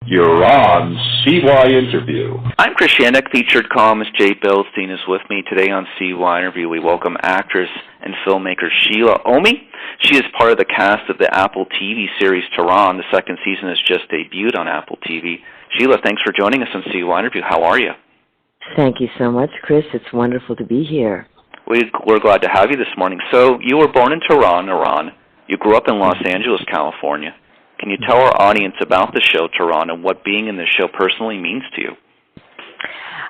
You're on CYInterview. I'm Chris Yannick. Featured columnist Jay Bilstein is with me today on CYInterview. We welcome actress and filmmaker Shila Ommi. She is part of the cast of the Apple TV series Tehran. The second season has just debuted on Apple TV. Shila, thanks for joining us on CYInterview. How are you? Thank you so much, Chris. It's wonderful to be here. We're glad to have you this morning. So you were born in Tehran, Iran. You grew up in Los Angeles, California. Can you tell our audience about the show Tehran and what being in the show personally means to you?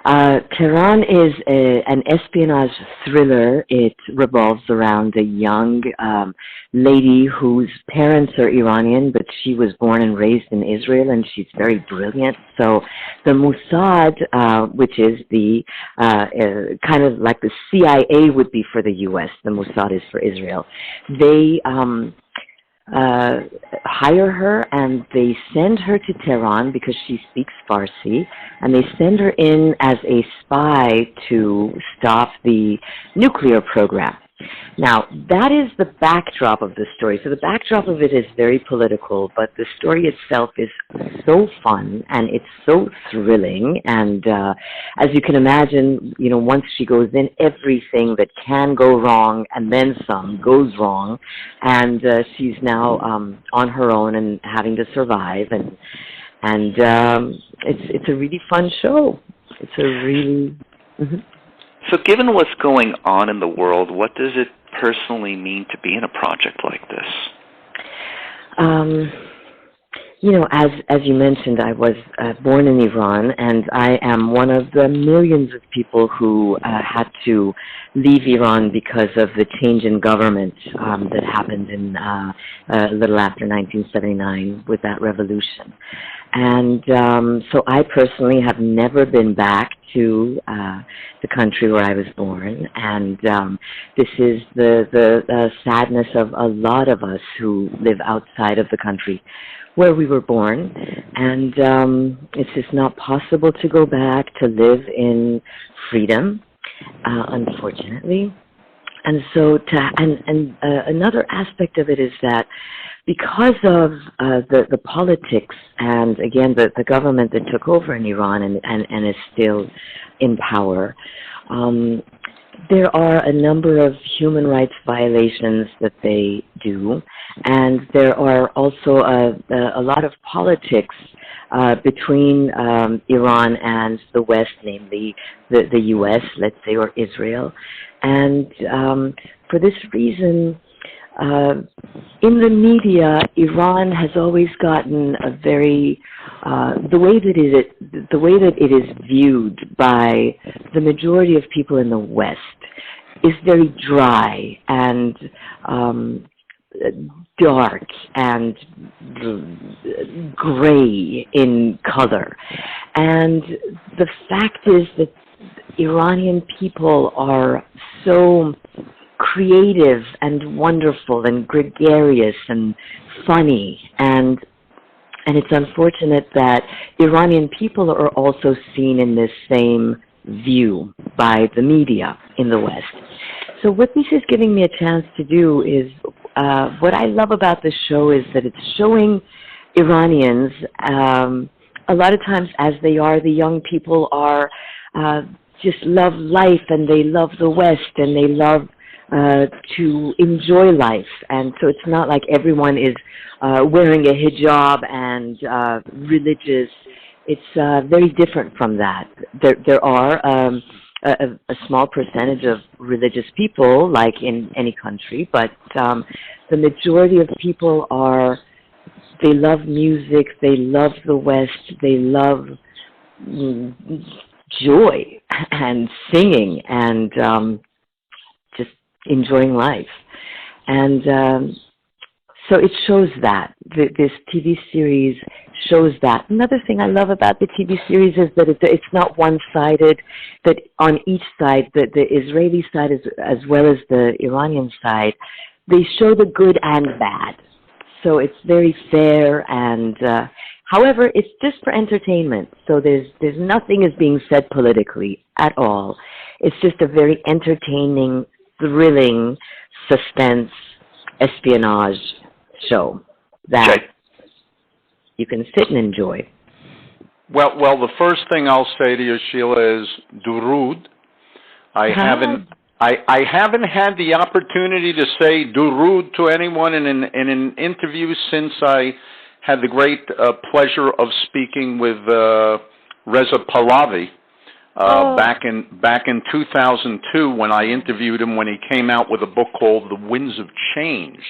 Tehran is an espionage thriller. It revolves around a young lady whose parents are Iranian, but she was born and raised in Israel, and she's very brilliant. So the Mossad, which is the kind of like the CIA would be for the U.S., the Mossad is for Israel. They hire her and they send her to Tehran because she speaks Farsi, and they send her in as a spy to stop the nuclear program. Now, that is the backdrop of the story. So the backdrop of it is very political, but the story itself is so fun and it's so thrilling. And as you can imagine, you know, once she goes in, everything that can go wrong and then some goes wrong. And she's now on her own and having to survive. And it's a really fun show. It's a really... So given what's going on in the world, what does it personally mean to be in a project like this? You know, as you mentioned, I was born in Iran, and I am one of the millions of people who had to leave Iran because of the change in government that happened in a little after 1979 with that revolution. And so I personally have never been back to the country where I was born, and this is the sadness of a lot of us who live outside of the country where we were born, and it's just not possible to go back to live in freedom, unfortunately. And so, another aspect of it is that because of the politics and, again, the government that took over in Iran and is still in power, there are a number of human rights violations that they do, and there are also a lot of politics between Iran and the West, namely the U.S., let's say, or Israel. And for this reason, in the media, Iran has always gotten a very the way that it is viewed by the majority of people in the West is very dry and dark and gray in color. And the fact is that Iranian people are so creative and wonderful and gregarious and funny, and it's unfortunate that Iranian people are also seen in this same view by the media in the West. So what this is giving me a chance to do is, what I love about this show is that it's showing Iranians, a lot of times as they are, the young people are, just love life, and they love the West, and they love to enjoy life. And so it's not like everyone is wearing a hijab and religious. It's very different from that. There are a small percentage of religious people, like in any country, but the majority of people they love music, they love the West, they love joy and singing and just enjoying life. And so it shows that. This TV series shows that. Another thing I love about the TV series is that it's not one-sided, that on each side, the Israeli side as well as the Iranian side, they show the good and bad. So it's very fair, and however, it's just for entertainment. So there's nothing is being said politically at all. It's just a very entertaining, thrilling, suspense, espionage show that you can sit and enjoy. Well, the first thing I'll say to you, Sheila, is durud. I haven't had the opportunity to say durud to anyone in an interview since I had the great pleasure of speaking with Reza Pahlavi back in 2002 when I interviewed him when he came out with a book called The Winds of Change,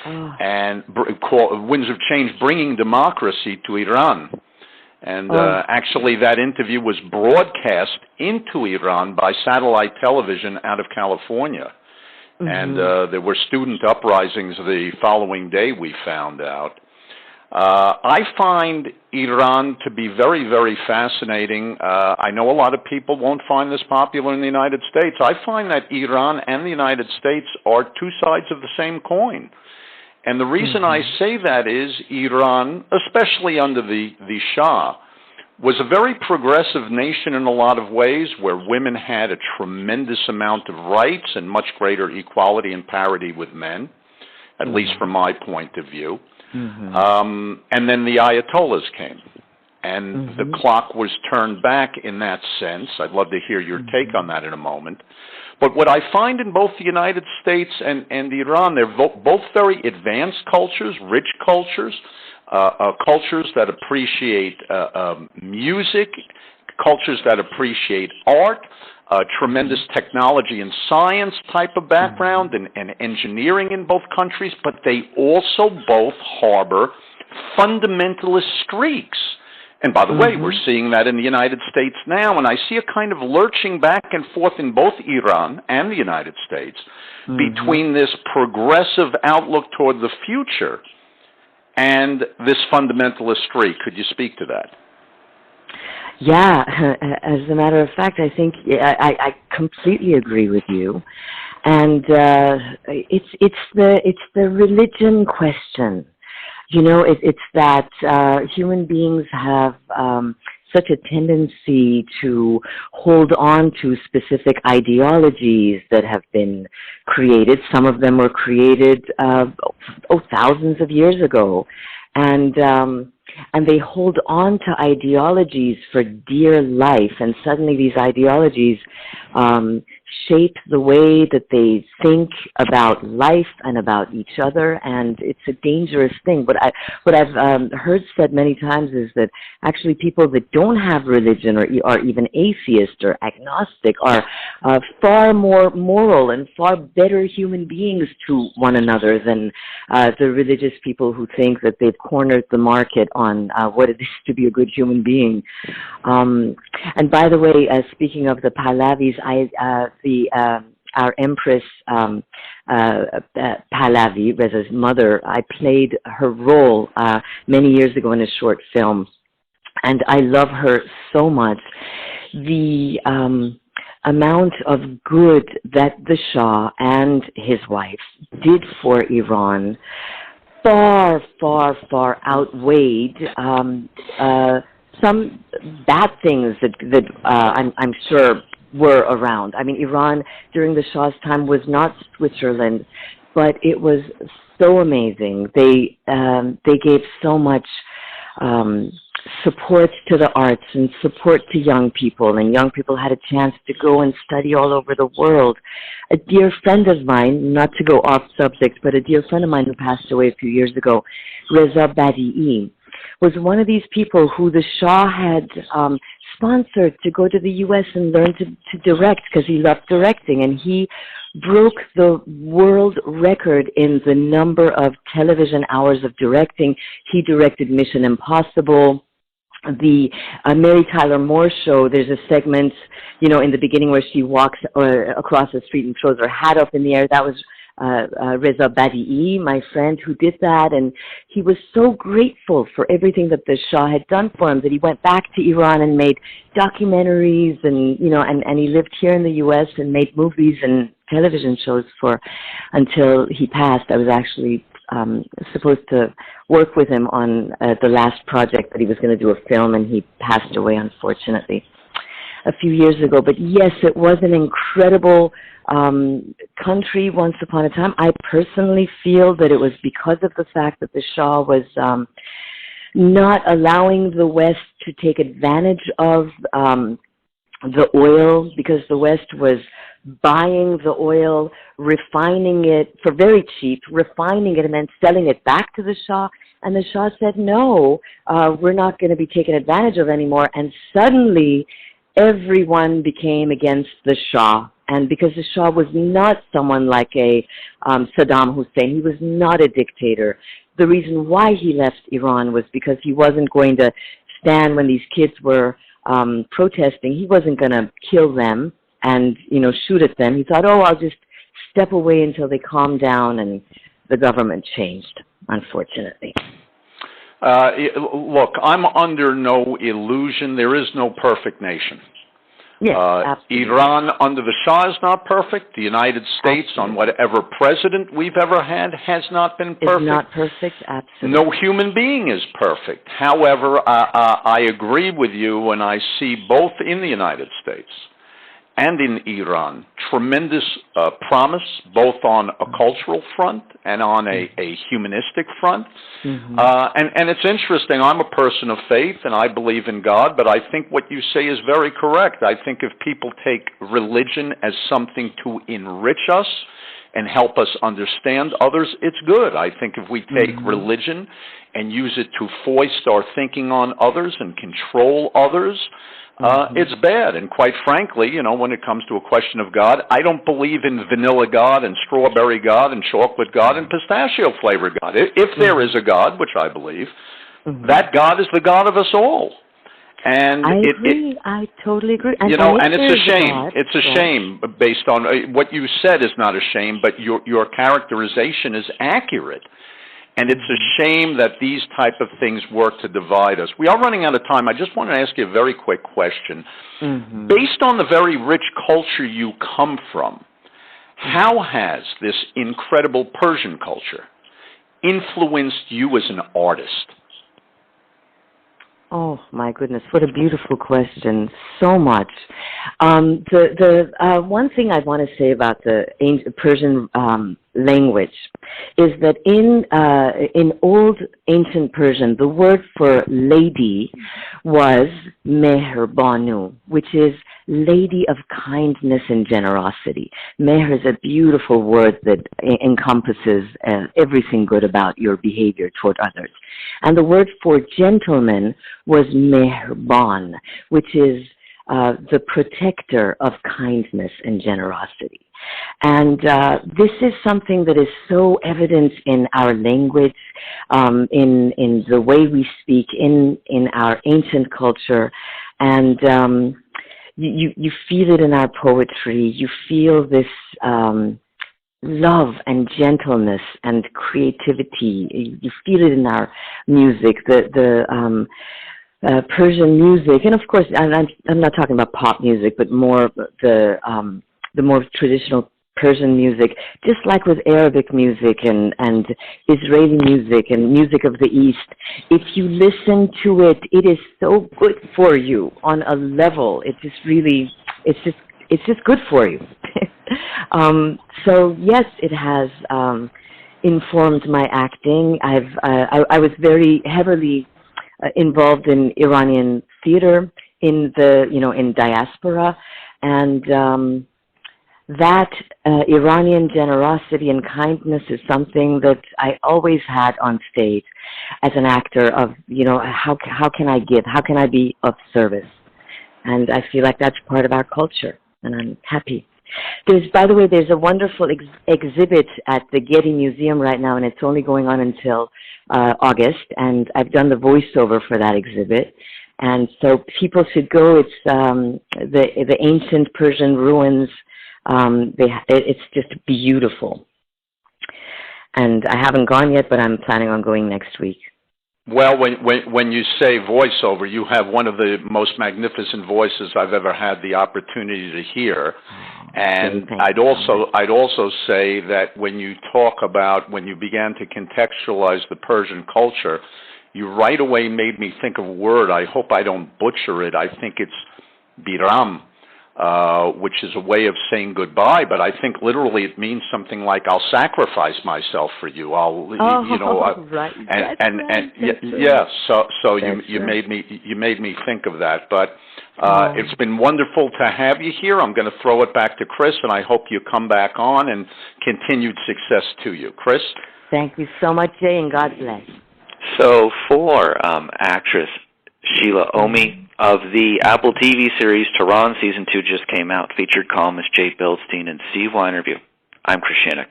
and called Winds of Change: Bringing Democracy to Iran. And actually, that interview was broadcast into Iran by satellite television out of California. Mm-hmm. And there were student uprisings the following day, we found out. I find Iran to be very, very fascinating. I know a lot of people won't find this popular in the United States. I find that Iran and the United States are two sides of the same coin. And the reason I say that is Iran, especially under the Shah, was a very progressive nation in a lot of ways, where women had a tremendous amount of rights and much greater equality and parity with men, at least from my point of view. And then the Ayatollahs came, and the clock was turned back in that sense. I'd love to hear your take on that in a moment. But what I find in both the United States and Iran, they're both very advanced cultures, rich cultures, cultures that appreciate music, cultures that appreciate art, tremendous technology and science type of background, and engineering in both countries, but they also both harbor fundamentalist streaks. And by the way, we're seeing that in the United States now, and I see a kind of lurching back and forth in both Iran and the United States between this progressive outlook toward the future and this fundamentalist streak. Could you speak to that? Yeah, as a matter of fact, I think I completely agree with you, and it's the religion question. You know, it's that human beings have such a tendency to hold on to specific ideologies that have been created. Some of them were created thousands of years ago, and they hold on to ideologies for dear life, and suddenly these ideologies shape the way that they think about life and about each other, and it's a dangerous thing. But what I've heard said many times is that actually people that don't have religion or are even atheist or agnostic are far more moral and far better human beings to one another than the religious people who think that they've cornered the market on what it is to be a good human being. And by the way, speaking of the Pahlavis, our Empress Pahlavi, Reza's mother, I played her role many years ago in a short film, and I love her so much. The amount of good that the Shah and his wife did for Iran far, far, far outweighed some bad things that I'm sure were around. I mean, Iran during the Shah's time was not Switzerland, but it was so amazing. They gave so much support to the arts and support to young people, and young people had a chance to go and study all over the world. A dear friend of mine, not to go off subject, but a dear friend of mine who passed away a few years ago, Reza Badi'i, was one of these people who the Shah had sponsored to go to the U.S. and learn to direct, because he loved directing, and he broke the world record in the number of television hours of directing. He directed Mission Impossible, the Mary Tyler Moore Show. There's a segment, you know, in the beginning where she walks across the street and throws her hat up in the air. That was Reza Badi'i, my friend, who did that, and he was so grateful for everything that the Shah had done for him that he went back to Iran and made documentaries, and you know, and he lived here in the U.S. and made movies and television shows until he passed. I was actually supposed to work with him on the last project that he was going to do a film, and he passed away, unfortunately, a few years ago. But yes, it was an incredible country once upon a time. I personally feel that it was because of the fact that the Shah was not allowing the West to take advantage of the oil, because the West was buying the oil, refining it for very cheap, refining it and then selling it back to the Shah. And the Shah said, no, we're not going to be taken advantage of anymore. And suddenly everyone became against the Shah. And because the Shah was not someone like a Saddam Hussein, he was not a dictator. The reason why he left Iran was because he wasn't going to stand when these kids were protesting. He wasn't going to kill them and, shoot at them. He thought, I'll just step away until they calm down, and the government changed, unfortunately. Look, I'm under no illusion. There is no perfect nation. Yes, absolutely. Iran under the Shah is not perfect. The United States, on whatever president we've ever had, has not been perfect. It's not perfect, absolutely. No human being is perfect. However, I agree with you, and I see both in the United States and in Iran tremendous promise, both on a cultural front and on a humanistic front. Mm-hmm. And it's interesting. I'm a person of faith, and I believe in God, but I think what you say is very correct. I think if people take religion as something to enrich us and help us understand others, it's good. I think if we take religion and use it to foist our thinking on others and control others, it's bad. And quite frankly, when it comes to a question of God, I don't believe in vanilla God and strawberry God and chocolate God and pistachio flavor God. If there is a God, which I believe, that God is the God of us all. And I agree. I totally agree. And and it's a shame. It's a shame based on what you said is not a shame, but your characterization is accurate. And it's a shame that these type of things work to divide us. We are running out of time. I just want to ask you a very quick question. Based on the very rich culture you come from, how has this incredible Persian culture influenced you as an artist? Oh, my goodness, what a beautiful question. So much. The one thing I want to say about the Persian language is that in old ancient Persian, the word for lady was meherbanu, which is lady of kindness and generosity. Mehr is a beautiful word that encompasses everything good about your behavior toward others. And the word for gentleman was meherban, which is the protector of kindness and generosity. And this is something that is so evident in our language, in the way we speak, in our ancient culture, and you feel it in our poetry. You feel this love and gentleness and creativity. You feel it in our music, the Persian music, and of course, I'm not talking about pop music, but more the more traditional Persian music, just like with Arabic music and Israeli music and music of the East. If you listen to it, it is so good for you on a level. It's just good for you. So yes, it has informed my acting. I was very heavily involved in Iranian theater in diaspora, and that Iranian generosity and kindness is something that I always had on stage as an actor of, how can I give? How can I be of service? And I feel like that's part of our culture, and I'm happy. By the way, there's a wonderful exhibit at the Getty Museum right now, and it's only going on until August, and I've done the voiceover for that exhibit. And so people should go. It's the ancient Persian ruins. It's just beautiful. And I haven't gone yet, but I'm planning on going next week. Well, when you say voiceover, you have one of the most magnificent voices I've ever had the opportunity to hear. And I'd also say that when you began to contextualize the Persian culture, you right away made me think of a word. I hope I don't butcher it. I think it's biram, which is a way of saying goodbye, but I think literally it means something like "I'll sacrifice myself for you." Right. Yes. So That's you right. made me think of that. But it's been wonderful to have you here. I'm going to throw it back to Chris, and I hope you come back on, and continued success to you, Chris. Thank you so much, Jay, and God bless. So for actress Shila Ommi of the Apple TV series Tehran Season 2 just came out, featured columnist Jay Bildstein and CYInterview. I'm Chris Shannon.